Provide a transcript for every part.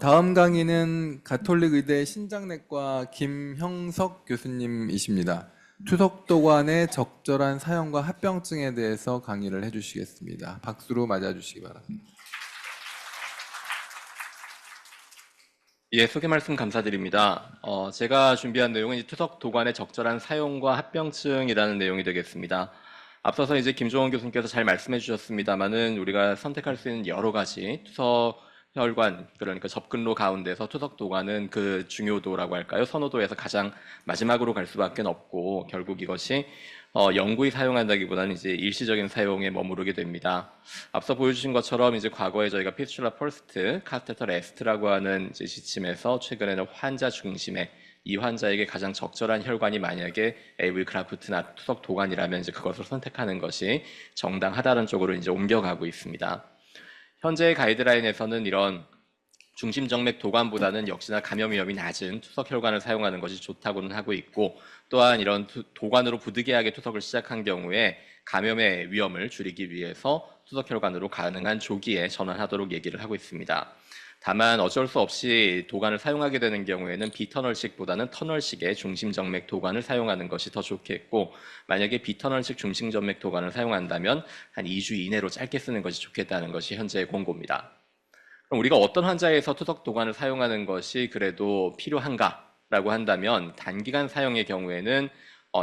다음 강의는 가톨릭 의대 신장내과 김형석 교수님이십니다. 투석도관의 적절한 사용과 합병증에 대해서 강의를 해주시겠습니다. 박수로 맞아주시기 바랍니다. 예, 소개 말씀 감사드립니다. 제가 준비한 내용은 투석 도관의 적절한 사용과 합병증이라는 내용이 되겠습니다. 앞서서 이제 김종원 교수님께서 잘 말씀해 주셨습니다만은 우리가 선택할 수 있는 여러 가지 투석 혈관, 그러니까 접근로 가운데서 투석 도관은 그 중요도라고 할까요? 선호도에서 가장 마지막으로 갈 수밖에 없고, 결국 이것이 영구히 사용한다기보다는 이제 일시적인 사용에 머무르게 됩니다. 앞서 보여주신 것처럼 이제 과거에 저희가 피스츄라 퍼스트, 카테터 레스트라고 하는 이제 시침에서 최근에는 환자 중심의 이 환자에게 가장 적절한 혈관이 만약에 AV 크라프트나 투석 도관이라면 이제 그것을 선택하는 것이 정당하다는 쪽으로 이제 옮겨가고 있습니다. 현재의 가이드라인에서는 이런 중심정맥 도관보다는 역시나 감염 위험이 낮은 투석 혈관을 사용하는 것이 좋다고는 하고 있고, 또한 이런 도관으로 부득이하게 투석을 시작한 경우에 감염의 위험을 줄이기 위해서 투석 혈관으로 가능한 조기에 전환하도록 얘기를 하고 있습니다. 다만 어쩔 수 없이 도관을 사용하게 되는 경우에는 비터널식보다는 터널식의 중심정맥 도관을 사용하는 것이 더 좋겠고, 만약에 비터널식 중심정맥 도관을 사용한다면 한 2주 이내로 짧게 쓰는 것이 좋겠다는 것이 현재의 권고입니다. 그럼 우리가 어떤 환자에서 투석 도관을 사용하는 것이 그래도 필요한가라고 한다면, 단기간 사용의 경우에는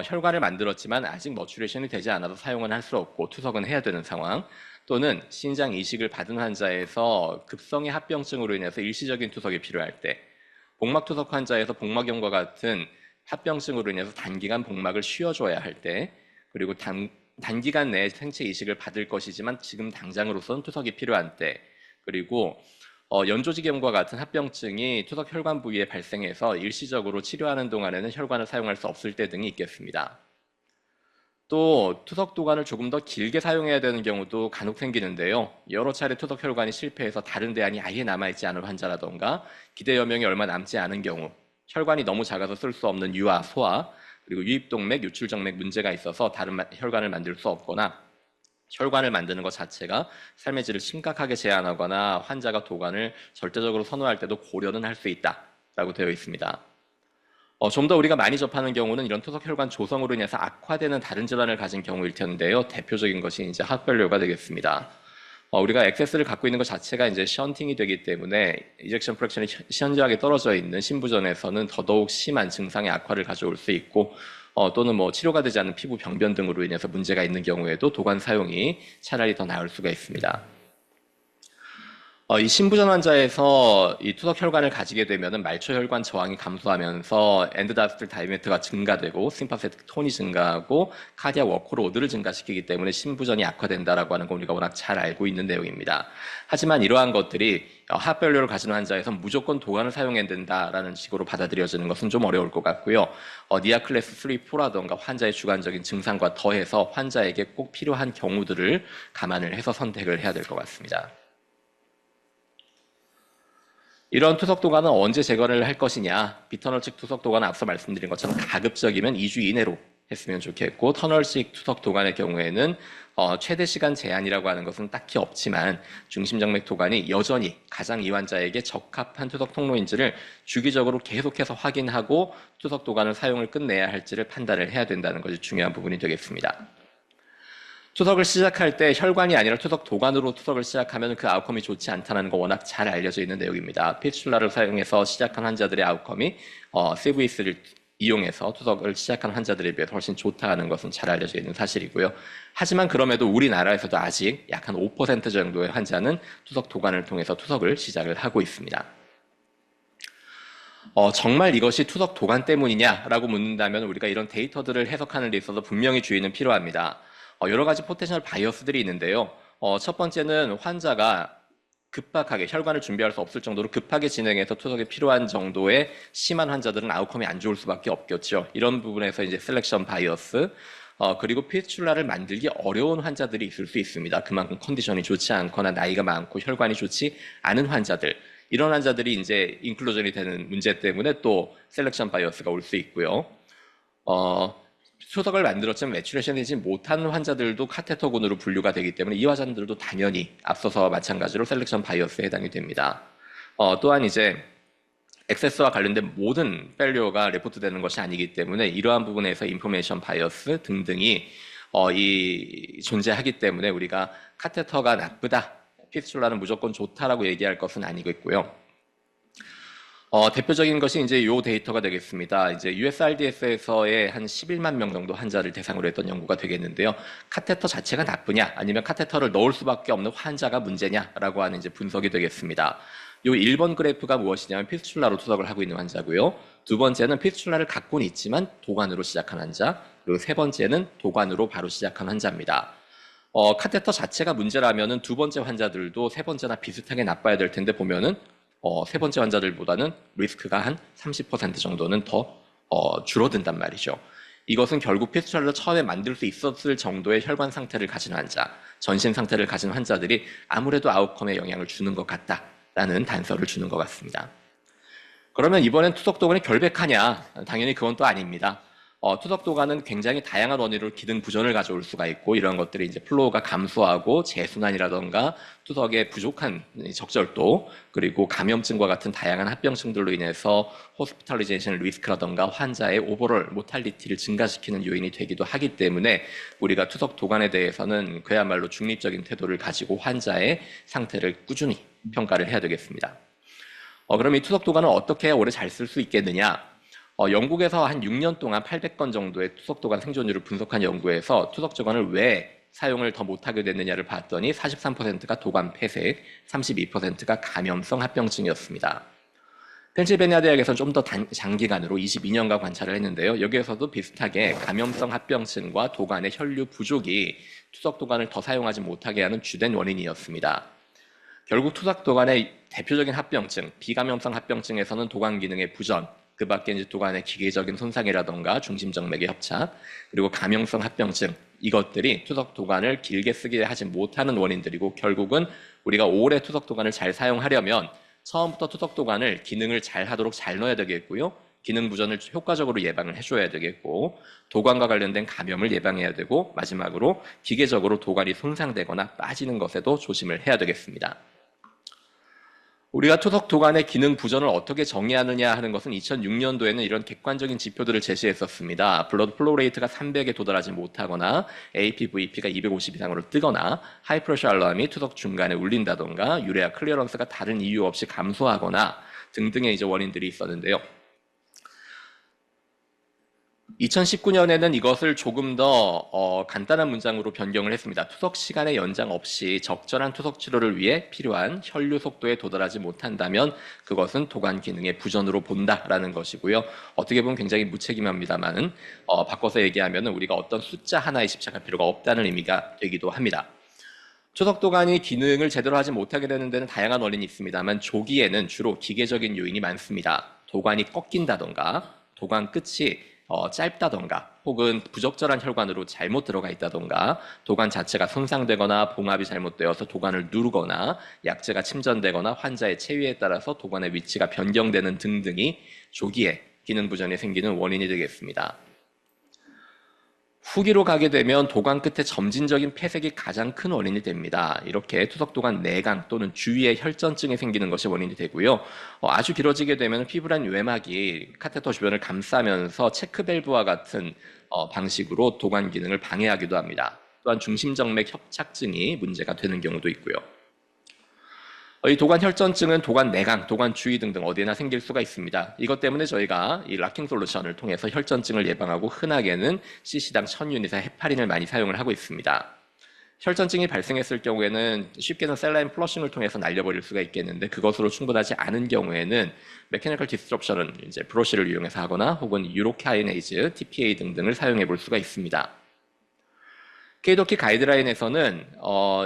혈관을 만들었지만 아직 머추레이션이 되지 않아서 사용은 할 수 없고 투석은 해야 되는 상황, 또는 신장 이식을 받은 환자에서 급성의 합병증으로 인해서 일시적인 투석이 필요할 때, 복막 투석 환자에서 복막염과 같은 합병증으로 인해서 단기간 복막을 쉬어줘야 할 때, 그리고 단기간 내에 생체 이식을 받을 것이지만 지금 당장으로서는 투석이 필요한 때, 그리고 연조직염과 같은 합병증이 투석 혈관 부위에 발생해서 일시적으로 치료하는 동안에는 혈관을 사용할 수 없을 때 등이 있겠습니다. 또 투석 도관을 조금 더 길게 사용해야 되는 경우도 간혹 생기는데요. 여러 차례 투석 혈관이 실패해서 다른 대안이 아예 남아있지 않은 환자라던가, 기대 여명이 얼마 남지 않은 경우, 혈관이 너무 작아서 쓸 수 없는 유아, 소아, 그리고 유입동맥, 유출정맥 문제가 있어서 다른 혈관을 만들 수 없거나, 혈관을 만드는 것 자체가 삶의 질을 심각하게 제한하거나 환자가 도관을 절대적으로 선호할 때도 고려는 할 수 있다라고 되어 있습니다. 좀 더 우리가 많이 접하는 경우는 이런 투석 혈관 조성으로 인해서 악화되는 다른 질환을 가진 경우일 텐데요. 대표적인 것이 이제 하악변료가 되겠습니다. 우리가 액세스를 갖고 있는 것 자체가 이제 션팅이 되기 때문에 이젝션 프랙션이 현저하게 떨어져 있는 신부전에서는 더더욱 심한 증상의 악화를 가져올 수 있고, 또는 뭐 치료가 되지 않는 피부 병변 등으로 인해서 문제가 있는 경우에도 도관 사용이 차라리 더 나을 수가 있습니다. 이 신부전 환자에서 이 투석 혈관을 가지게 되면은 말초 혈관 저항이 감소하면서 엔드다스틀 다이메트가 증가되고 심파세틱 톤이 증가하고 카디아 워크로드를 증가시키기 때문에 신부전이 악화된다라고 하는 건 우리가 워낙 잘 알고 있는 내용입니다. 하지만 이러한 것들이 하악변료를 가진 환자에서 무조건 도관을 사용해야 된다라는 식으로 받아들여지는 것은 좀 어려울 것 같고요. 니아 클래스 3, 4라던가 환자의 주관적인 증상과 더해서 환자에게 꼭 필요한 경우들을 감안을 해서 선택을 해야 될 것 같습니다. 이런 투석 도관은 언제 제거를 할 것이냐? 비터널식 투석 도관은 앞서 말씀드린 것처럼 가급적이면 2주 이내로 했으면 좋겠고, 터널식 투석 도관의 경우에는 최대 시간 제한이라고 하는 것은 딱히 없지만 중심정맥 도관이 여전히 가장 이 환자에게 적합한 투석 통로인지를 주기적으로 계속해서 확인하고 투석 도관을 사용을 끝내야 할지를 판단을 해야 된다는 것이 중요한 부분이 되겠습니다. 투석을 시작할 때 혈관이 아니라 투석 도관으로 투석을 시작하면 그 아웃컴이 좋지 않다는 거 워낙 잘 알려져 있는 내용입니다. 피스츄라를 사용해서 시작한 환자들의 아웃컴이 CVS를 이용해서 투석을 시작한 환자들에 비해 훨씬 좋다는 것은 잘 알려져 있는 사실이고요. 하지만 그럼에도 우리나라에서도 아직 약 한 5% 정도의 환자는 투석 도관을 통해서 투석을 시작을 하고 있습니다. 정말 이것이 투석 도관 때문이냐라고 묻는다면 우리가 이런 데이터들을 해석하는 데 있어서 분명히 주의는 필요합니다. 여러 가지 포텐셜 바이어스들이 있는데요. 첫 번째는 환자가 급박하게 혈관을 준비할 수 없을 정도로 급하게 진행해서 투석이 필요한 정도의 심한 환자들은 아웃컴이 안 좋을 수밖에 없겠죠. 이런 부분에서 이제 셀렉션 바이어스, 그리고 피스츄라를 만들기 어려운 환자들이 있을 수 있습니다. 그만큼 컨디션이 좋지 않거나 나이가 많고 혈관이 좋지 않은 환자들, 이런 환자들이 이제 인클루전이 되는 문제 때문에 또 셀렉션 바이어스가 올 수 있고요. 투석을 만들었지만 매출레이션이 되지 못하는 환자들도 카테터군으로 분류가 되기 때문에 이 환자들도 당연히 앞서서 마찬가지로 셀렉션 바이어스에 해당이 됩니다. 또한 이제 액세스와 관련된 모든 페일리어가 레포트되는 것이 아니기 때문에 이러한 부분에서 인포메이션 바이어스 등등이 존재하기 때문에 우리가 카테터가 나쁘다, 피스출라는 무조건 좋다라고 얘기할 것은 아니겠고요. 대표적인 것이 이제 이 데이터가 되겠습니다. 이제 USRDS에서의 한 11만 명 정도 환자를 대상으로 했던 연구가 되겠는데요. 카테터 자체가 나쁘냐, 아니면 카테터를 넣을 수밖에 없는 환자가 문제냐라고 하는 이제 분석이 되겠습니다. 이 1번 그래프가 무엇이냐면 피스출라로 투석을 하고 있는 환자고요. 두 번째는 피스출라를 갖고는 있지만 도관으로 시작한 환자, 그리고 세 번째는 도관으로 바로 시작한 환자입니다. 카테터 자체가 문제라면은 두 번째 환자들도 세 번째나 비슷하게 나빠야 될 텐데 보면은 세 번째 환자들보다는 리스크가 한 30% 정도는 더 줄어든단 말이죠. 이것은 결국 피스출라를 처음에 만들 수 있었을 정도의 혈관 상태를 가진 환자, 전신 상태를 가진 환자들이 아무래도 아웃컴에 영향을 주는 것 같다라는 단서를 주는 것 같습니다. 그러면 이번엔 투석도관이 결백하냐? 당연히 그건 또 아닙니다. 투석도관은 굉장히 다양한 원인으로 기능 부전을 가져올 수가 있고, 이런 것들이 이제 플로우가 감소하고 재순환이라던가 투석의 부족한 적절도, 그리고 감염증과 같은 다양한 합병증들로 인해서 호스피탈리제이션 리스크라던가 환자의 오버롤 모탈리티를 증가시키는 요인이 되기도 하기 때문에 우리가 투석도관에 대해서는 그야말로 중립적인 태도를 가지고 환자의 상태를 꾸준히 평가를 해야 되겠습니다. 그럼 이 투석도관을 어떻게 오래 잘 쓸 수 있겠느냐? 영국에서 한 6년 동안 800건 정도의 투석도관 생존율을 분석한 연구에서 투석도관을 왜 사용을 더 못하게 됐느냐를 봤더니 43%가 도관 폐쇄, 32%가 감염성 합병증이었습니다. 펜실베니아 대학에서는 좀 더 장기간으로 22년간 관찰을 했는데요. 여기에서도 비슷하게 감염성 합병증과 도관의 혈류 부족이 투석도관을 더 사용하지 못하게 하는 주된 원인이었습니다. 결국 투석도관의 대표적인 합병증, 비감염성 합병증에서는 도관 기능의 부전, 그 밖에 이제 도관의 기계적인 손상이라던가 중심정맥의 협착, 그리고 감염성 합병증, 이것들이 투석도관을 길게 쓰게 하지 못하는 원인들이고, 결국은 우리가 오래 투석도관을 잘 사용하려면 처음부터 투석도관을 기능을 잘 하도록 잘 넣어야 되겠고요. 기능 부전을 효과적으로 예방을 해줘야 되겠고, 도관과 관련된 감염을 예방해야 되고, 마지막으로 기계적으로 도관이 손상되거나 빠지는 것에도 조심을 해야 되겠습니다. 우리가 투석도관의 기능 부전을 어떻게 정의하느냐 하는 것은 2006년도에는 이런 객관적인 지표들을 제시했었습니다. 블러드 플로우 레이트가 300에 도달하지 못하거나 APVP가 250 이상으로 뜨거나 하이프레셔 알람이 투석 중간에 울린다던가 유레아 클리어런스가 다른 이유 없이 감소하거나 등등의 이제 원인들이 있었는데요. 2019년에는 이것을 조금 더 간단한 문장으로 변경을 했습니다. 투석 시간의 연장 없이 적절한 투석 치료를 위해 필요한 혈류 속도에 도달하지 못한다면 그것은 도관 기능의 부전으로 본다라는 것이고요. 어떻게 보면 굉장히 무책임합니다만 바꿔서 얘기하면 우리가 어떤 숫자 하나에 집착할 필요가 없다는 의미가 되기도 합니다. 투석도관이 기능을 제대로 하지 못하게 되는 데는 다양한 원인이 있습니다만 조기에는 주로 기계적인 요인이 많습니다. 도관이 꺾인다던가 도관 끝이 짧다던가 혹은 부적절한 혈관으로 잘못 들어가 있다던가 도관 자체가 손상되거나 봉합이 잘못되어서 도관을 누르거나 약재가 침전되거나 환자의 체위에 따라서 도관의 위치가 변경되는 등등이 조기에 기능 부전이 생기는 원인이 되겠습니다. 후기로 가게 되면 도관 끝에 점진적인 폐색이 가장 큰 원인이 됩니다. 이렇게 투석도관 내강 또는 주위에 혈전증이 생기는 것이 원인이 되고요. 아주 길어지게 되면 피브란 외막이 카테터 주변을 감싸면서 체크밸브와 같은 방식으로 도관 기능을 방해하기도 합니다. 또한 중심정맥 협착증이 문제가 되는 경우도 있고요. 이 도관 혈전증은 도관 내강, 도관 주위 등등 어디에나 생길 수가 있습니다. 이것 때문에 저희가 이 락킹 솔루션을 통해서 혈전증을 예방하고 흔하게는 cc당 1000유닛의 헤파린을 많이 사용을 하고 있습니다. 혈전증이 발생했을 경우에는 쉽게는 셀라인 플러싱을 통해서 날려버릴 수가 있겠는데 그것으로 충분하지 않은 경우에는 메케니컬 디스트럽션은 이제 브로시를 이용해서 하거나 혹은 유로카이네이즈, TPA 등등을 사용해 볼 수가 있습니다. KDOT 가이드라인에서는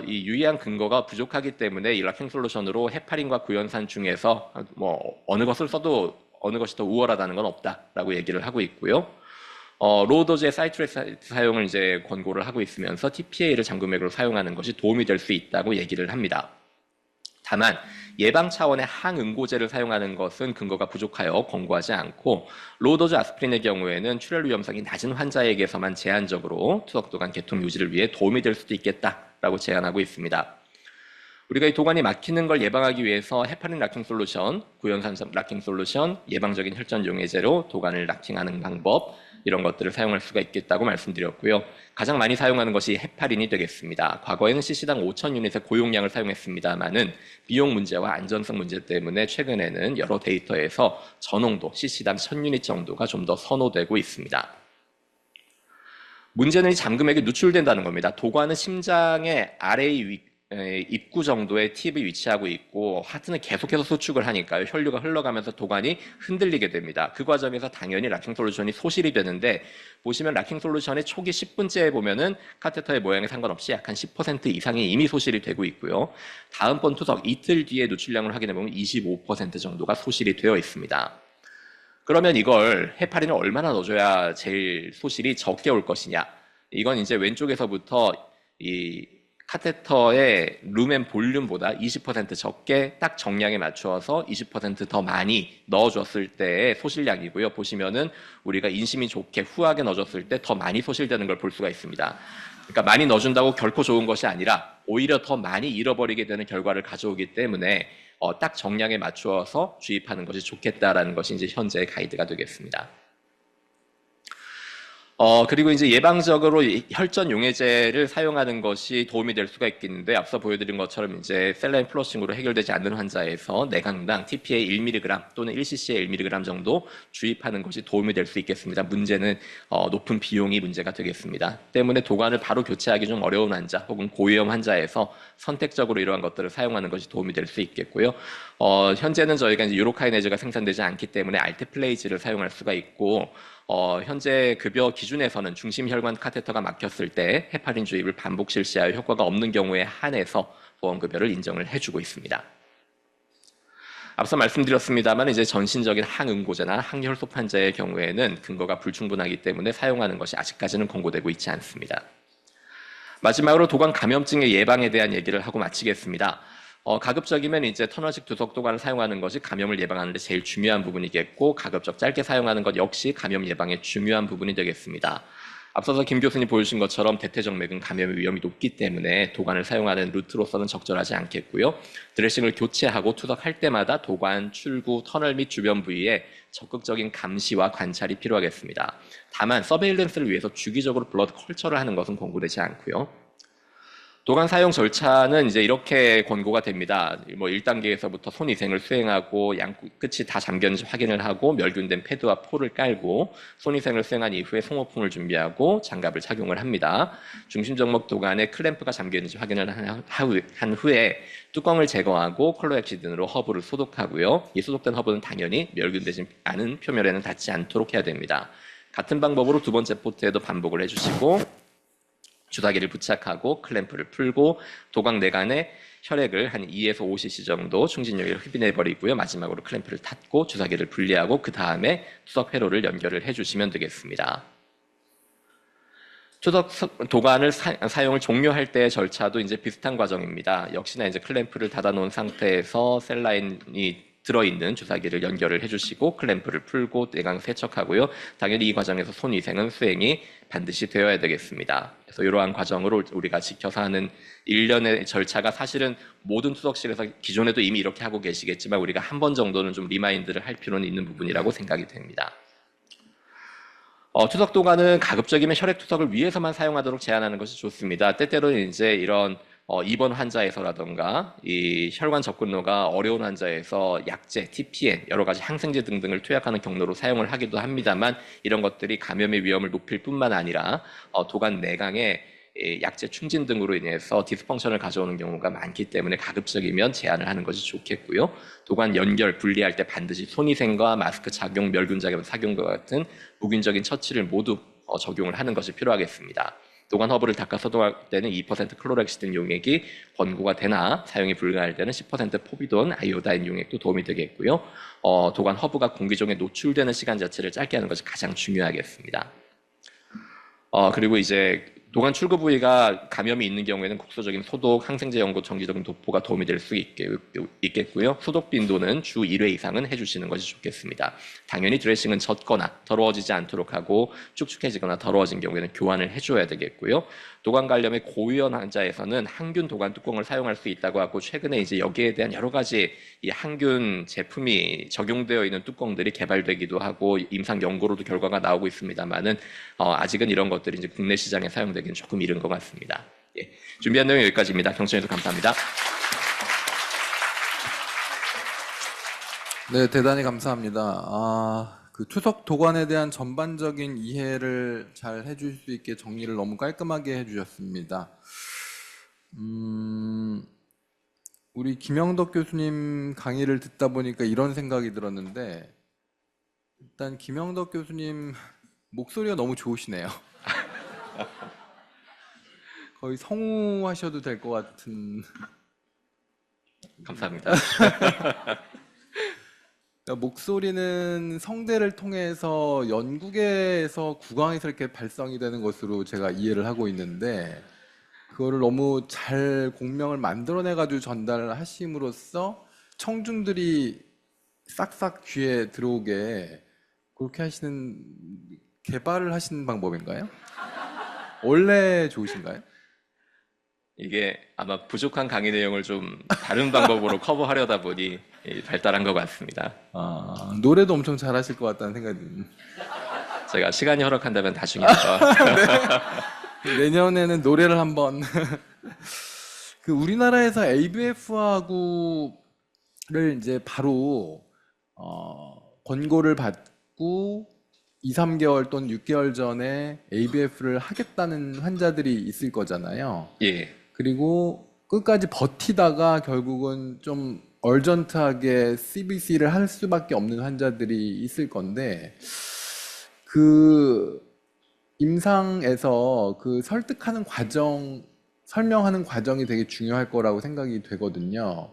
이 유의한 근거가 부족하기 때문에 이 락킹 솔루션으로 헤파린과 구연산 중에서 어느 것을 써도 어느 것이 더 우월하다는 건 없다라고 얘기를 하고 있고요. 로우도즈의 사이트레트 사용을 이제 권고를 하고 있으면서 TPA를 잠금액으로 사용하는 것이 도움이 될 수 있다고 얘기를 합니다. 다만 예방 차원의 항응고제를 사용하는 것은 근거가 부족하여 권고하지 않고 로우도즈 아스피린의 경우에는 출혈 위험성이 낮은 환자에게서만 제한적으로 투석도관 계통 유지를 위해 도움이 될 수도 있겠다라고 제안하고 있습니다. 우리가 이 도관이 막히는 걸 예방하기 위해서 헤파린 락킹 솔루션, 구연산성 락킹 솔루션, 예방적인 혈전 용해제로 도관을 락킹하는 방법, 이런 것들을 사용할 수가 있겠다고 말씀드렸고요. 가장 많이 사용하는 것이 헤파린이 되겠습니다. 과거에는 cc당 5,000유닛의 고용량을 사용했습니다만은 비용 문제와 안전성 문제 때문에 최근에는 여러 데이터에서 저농도 cc당 1,000유닛 정도가 좀 더 선호되고 있습니다. 문제는 이 잠금액이 누출된다는 겁니다. 도관은 심장의 아래의 입구 정도의 팁이 위치하고 있고 하트는 계속해서 수축을 하니까요. 혈류가 흘러가면서 도관이 흔들리게 됩니다. 그 과정에서 당연히 락킹 솔루션이 소실이 되는데 보시면 락킹 솔루션의 초기 10분째에 보면은 카테터의 모양에 상관없이 약 한 10% 이상이 이미 소실이 되고 있고요. 다음번 투석 이틀 뒤에 누출량을 확인해 보면 25% 정도가 소실이 되어 있습니다. 그러면 이걸 헤파린을 얼마나 넣어줘야 제일 소실이 적게 올 것이냐? 이건 이제 왼쪽에서부터 이 카테터의 루멘 볼륨보다 20% 적게 딱 정량에 맞추어서 20% 더 많이 넣어줬을 때의 소실량이고요. 보시면은 우리가 인심이 좋게 후하게 넣어줬을 때 더 많이 소실되는 걸 볼 수가 있습니다. 그러니까 많이 넣어준다고 결코 좋은 것이 아니라 오히려 더 많이 잃어버리게 되는 결과를 가져오기 때문에 딱 정량에 맞추어서 주입하는 것이 좋겠다라는 것이 이제 현재의 가이드가 되겠습니다. 그리고 이제 예방적으로 혈전 용해제를 사용하는 것이 도움이 될 수가 있겠는데 앞서 보여드린 것처럼 이제 셀라인 플러싱으로 해결되지 않는 환자에서 내강당 TPA 1mg 또는 1cc에 1mg 정도 주입하는 것이 도움이 될 수 있겠습니다. 문제는 높은 비용이 문제가 되겠습니다. 때문에 도관을 바로 교체하기 좀 어려운 환자 혹은 고위험 환자에서 선택적으로 이러한 것들을 사용하는 것이 도움이 될 수 있겠고요. 현재는 저희가 이제 유로카이네즈가 생산되지 않기 때문에 알테플레이즈를 사용할 수가 있고 현재 급여 기준에서는 중심혈관 카테터가 막혔을 때 헤파린 주입을 반복 실시하여 효과가 없는 경우에 한해서 보험급여를 인정을 해주고 있습니다. 앞서 말씀드렸습니다만 이제 전신적인 항응고제나 항혈소 환자의 경우에는 근거가 불충분하기 때문에 사용하는 것이 아직까지는 권고되고 있지 않습니다. 마지막으로 도관 감염증의 예방에 대한 얘기를 하고 마치겠습니다. 가급적이면 이제 터널식 두석 도관을 사용하는 것이 감염을 예방하는 데 제일 중요한 부분이겠고 가급적 짧게 사용하는 것 역시 감염 예방에 중요한 부분이 되겠습니다. 앞서서 김 교수님 보여주신 것처럼 대퇴정맥은 감염의 위험이 높기 때문에 도관을 사용하는 루트로서는 적절하지 않겠고요. 드레싱을 교체하고 투석할 때마다 도관, 출구, 터널 및 주변 부위에 적극적인 감시와 관찰이 필요하겠습니다. 다만 서베일런스를 위해서 주기적으로 블러드 컬처를 하는 것은 권고되지 않고요. 도관 사용 절차는 이제 이렇게 권고가 됩니다. 1단계에서부터 손위생을 수행하고 양 끝이 다 잠겼는지 확인을 하고 멸균된 패드와 포를 깔고 손위생을 수행한 이후에 송호풍을 준비하고 장갑을 착용을 합니다. 중심정목 도관에 클램프가 잠겨있는지 확인을 한 후에 뚜껑을 제거하고 콜로엑시딘으로 허브를 소독하고요. 이 소독된 허브는 당연히 멸균되지 않은 표면에는 닿지 않도록 해야 됩니다. 같은 방법으로 두 번째 포트에도 반복을 해주시고 주사기를 부착하고 클램프를 풀고 도관 내관에 혈액을 한 2에서 5cc 정도 충진용으로 흡인해버리고요. 마지막으로 클램프를 닫고 주사기를 분리하고 그 다음에 투석 회로를 연결을 해주시면 되겠습니다. 투석 도관을 사용을 종료할 때의 절차도 이제 비슷한 과정입니다. 역시나 이제 클램프를 닫아놓은 상태에서 셀라인이 들어있는 주사기를 연결을 해주시고 클램프를 풀고 내강 세척하고요. 당연히 이 과정에서 손위생은 수행이 반드시 되어야 되겠습니다. 그래서 이러한 과정으로 우리가 지켜서 하는 일련의 절차가 사실은 모든 투석실에서 기존에도 이미 이렇게 하고 계시겠지만 우리가 한 번 정도는 좀 리마인드를 할 필요는 있는 부분이라고 생각이 됩니다. 투석 도관은 가급적이면 혈액 투석을 위해서만 사용하도록 제한하는 것이 좋습니다. 때때로는 이제 이런 입원 환자에서라던가 이 혈관 접근로가 어려운 환자에서 약제, TPN, 여러 가지 항생제 등등을 투약하는 경로로 사용을 하기도 합니다만 이런 것들이 감염의 위험을 높일 뿐만 아니라 도관 내강에 약제 충진 등으로 인해서 디스펑션을 가져오는 경우가 많기 때문에 가급적이면 제한을 하는 것이 좋겠고요. 도관 연결, 분리할 때 반드시 손위생과 마스크 착용, 멸균 작용, 착용과 같은 무균적인 처치를 모두 적용을 하는 것이 필요하겠습니다. 도관 허브를 닦아 소독할 때는 2% 클로렉시딘 용액이 권고가 되나 사용이 불가할 때는 10% 포비돈, 아이오다인 용액도 도움이 되겠고요. 도관 허브가 공기 중에 노출되는 시간 자체를 짧게 하는 것이 가장 중요하겠습니다. 그리고 이제 도관 출구 부위가 감염이 있는 경우에는 국소적인 소독, 항생제 연고, 정기적인 도포가 도움이 될 수 있겠고요. 소독 빈도는 주 1회 이상은 해주시는 것이 좋겠습니다. 당연히 드레싱은 젖거나 더러워지지 않도록 하고 축축해지거나 더러워진 경우에는 교환을 해줘야 되겠고요. 도관 관련의 고위험 환자에서는 항균 도관 뚜껑을 사용할 수 있다고 하고 최근에 이제 여기에 대한 여러 가지 이 항균 제품이 적용되어 있는 뚜껑들이 개발되기도 하고 임상 연구로도 결과가 나오고 있습니다만은 아직은 이런 것들이 이제 국내 시장에 사용되기는 조금 이른 것 같습니다. 예, 준비한 내용 여기까지입니다. 경청해 주셔서 감사합니다. 네, 대단히 감사합니다. 그 투석 도관에 대한 전반적인 이해를 잘 해주실 수 있게 정리를 너무 깔끔하게 해주셨습니다. 우리 김영덕 교수님 강의를 듣다 보니까 이런 생각이 들었는데, 일단 김영덕 교수님 목소리가 너무 좋으시네요. 거의 성우하셔도 될 것 같은. 감사합니다. 그러니까 목소리는 성대를 통해서 연구계에서 구강에서 이렇게 발성이 되는 것으로 제가 이해를 하고 있는데, 그거를 너무 잘 공명을 만들어내가지고 전달을 하심으로써 청중들이 싹싹 귀에 들어오게 그렇게 하시는, 개발을 하시는 방법인가요? 원래 좋으신가요? 이게 아마 부족한 강의 내용을 좀 다른 방법으로 커버하려다 보니 발달한 것 같습니다. 노래도 엄청 잘하실 것 같다는 생각이 듭니다. 제가 시간이 허락한다면 나중에서 내년에는 노래를 한번. 그 우리나라에서 ABF하고를 이제 바로 권고를 받고 2, 3개월 또는 6개월 전에 ABF를 하겠다는 환자들이 있을 거잖아요. 예. 그리고 끝까지 버티다가 결국은 좀 얼전트하게 CBC를 할 수밖에 없는 환자들이 있을 건데, 그 임상에서 그 설득하는 과정, 설명하는 과정이 되게 중요할 거라고 생각이 되거든요.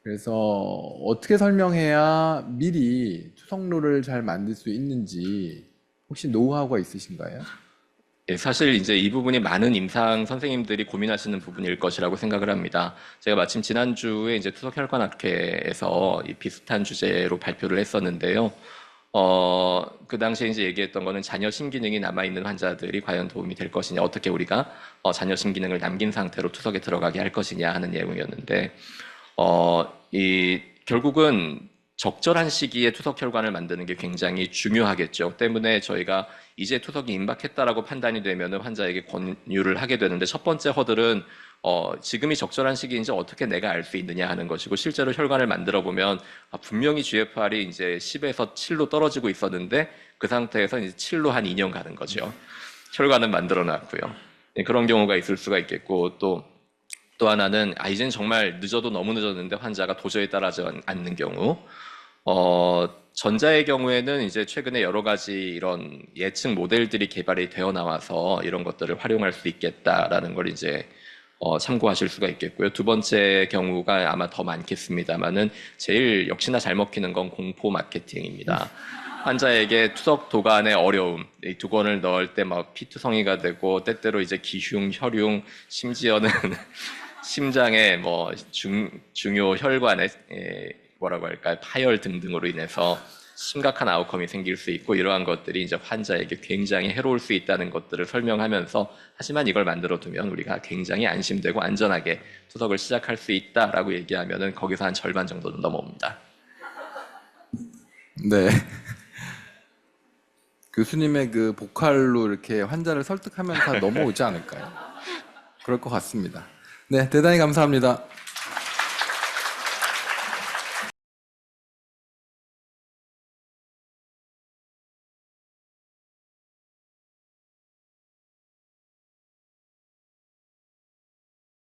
그래서 어떻게 설명해야 미리 투석로를 잘 만들 수 있는지 혹시 노하우가 있으신가요? 예, 사실 이제 이 부분이 많은 임상 선생님들이 고민하시는 부분일 것이라고 생각을 합니다. 제가 마침 지난주에 이제 투석혈관학회에서 이 비슷한 주제로 발표를 했었는데요. 그 당시에 이제 얘기했던 거는 잔여 심기능이 남아있는 환자들이 과연 도움이 될 것이냐, 어떻게 우리가 잔여 심기능을 남긴 상태로 투석에 들어가게 할 것이냐 하는 내용이었는데, 결국은 적절한 시기에 투석혈관을 만드는 게 굉장히 중요하겠죠. 때문에 저희가 이제 투석이 임박했다라고 판단이 되면 환자에게 권유를 하게 되는데, 첫 번째 허들은 지금이 적절한 시기인지 어떻게 내가 알 수 있느냐 하는 것이고, 실제로 혈관을 만들어 보면 분명히 GFR이 이제 10에서 7로 떨어지고 있었는데 그 상태에서 이제 7로 한 2년 가는 거죠. 혈관은 만들어 놨고요. 그런 경우가 있을 수가 있겠고, 또 하나는 이젠 정말 늦어도 너무 늦었는데 환자가 도저히 따라지 않는 경우. 전자의 경우에는 이제 최근에 여러 가지 이런 예측 모델들이 개발이 되어 나와서 이런 것들을 활용할 수 있겠다라는 걸 이제 참고하실 수가 있겠고요. 두 번째 경우가 아마 더 많겠습니다만은 제일 역시나 잘 먹히는 건 공포 마케팅입니다. 환자에게 투석 도관의 어려움, 이 두건을 넣을 때 막 피투성이가 되고 때때로 이제 기흉, 혈흉, 심지어는 심장의 뭐 중요 혈관에 뭐라고 할까요? 파열 등등으로 인해서 심각한 아웃컴이 생길 수 있고, 이러한 것들이 이제 환자에게 굉장히 해로울 수 있다는 것들을 설명하면서, 하지만 이걸 만들어 두면 우리가 굉장히 안심되고 안전하게 투석을 시작할 수 있다라고 얘기하면은 거기서 한 절반 정도는 넘어옵니다. 네. 교수님의 그 보컬로 이렇게 환자를 설득하면 다 넘어오지 않을까요? 그럴 것 같습니다. 네, 대단히 감사합니다.